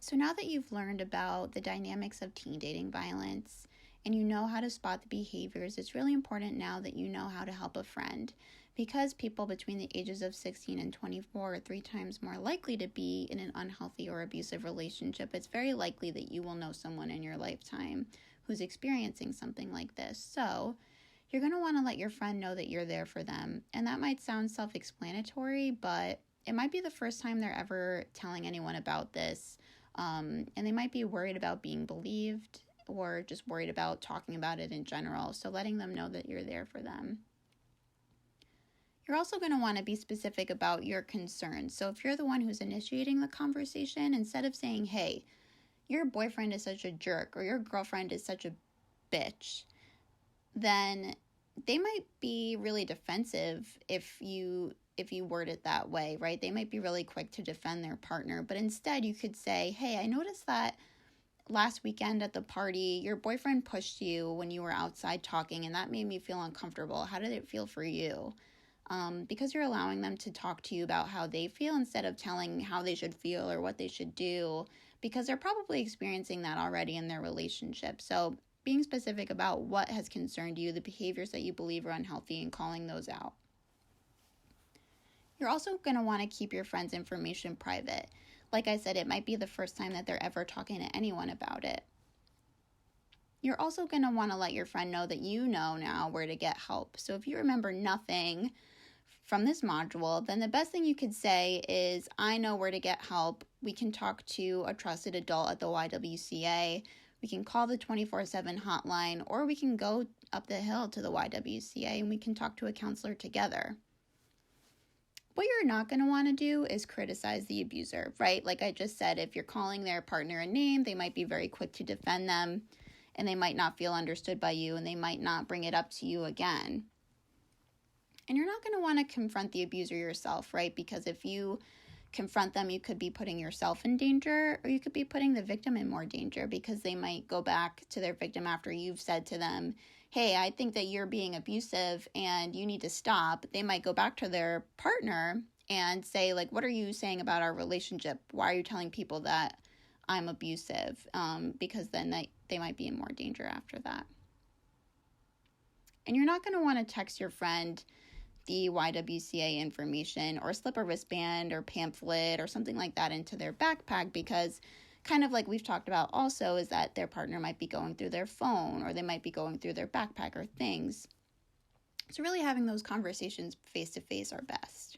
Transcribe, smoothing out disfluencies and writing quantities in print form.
So now that you've learned about the dynamics of teen dating violence and you know how to spot the behaviors, it's really important now that you know how to help a friend. Because people between the ages of 16 and 24 are 3 times more likely to be in an unhealthy or abusive relationship, it's very likely that you will know someone in your lifetime who's experiencing something like this. So you're going to want to let your friend know that you're there for them. And that might sound self-explanatory, but it might be the first time they're ever telling anyone about this. And they might be worried about being believed or just worried about talking about it in general. So letting them know that you're there for them. You're also going to want to be specific about your concerns. So if you're the one who's initiating the conversation, instead of saying, hey, your boyfriend is such a jerk or your girlfriend is such a bitch, then they might be really defensive if you word it that way, right? They might be really quick to defend their partner, but instead you could say, hey, I noticed that last weekend at the party, your boyfriend pushed you when you were outside talking, and that made me feel uncomfortable. How did it feel for you? Because you're allowing them to talk to you about how they feel instead of telling how they should feel or what they should do, because they're probably experiencing that already in their relationship. So being specific about what has concerned you, the behaviors that you believe are unhealthy, and calling those out. You're also going to want to keep your friend's information private. Like I said, it might be the first time that they're ever talking to anyone about it. You're also going to want to let your friend know that you know now where to get help. So if you remember nothing from this module, then the best thing you could say is, I know where to get help. We can talk to a trusted adult at the YWCA. We can call the 24/7 hotline, or we can go up the hill to the YWCA and we can talk to a counselor together. What you're not going to want to do is criticize the abuser, right? Like I just said, if you're calling their partner a name, they might be very quick to defend them, and they might not feel understood by you, and they might not bring it up to you again. And you're not going to want to confront the abuser yourself, right? Because if you confront them, you could be putting yourself in danger, or you could be putting the victim in more danger, because they might go back to their victim after you've said to them, hey, I think that you're being abusive and you need to stop. They might go back to their partner and say, like, what are you saying about our relationship? Why are you telling people that I'm abusive? Because then they might be in more danger after that. And you're not going to want to text your friend the YWCA information or slip a wristband or pamphlet or something like that into their backpack, because kind of like we've talked about also is that their partner might be going through their phone, or they might be going through their backpack or things. So really having those conversations face to face are best.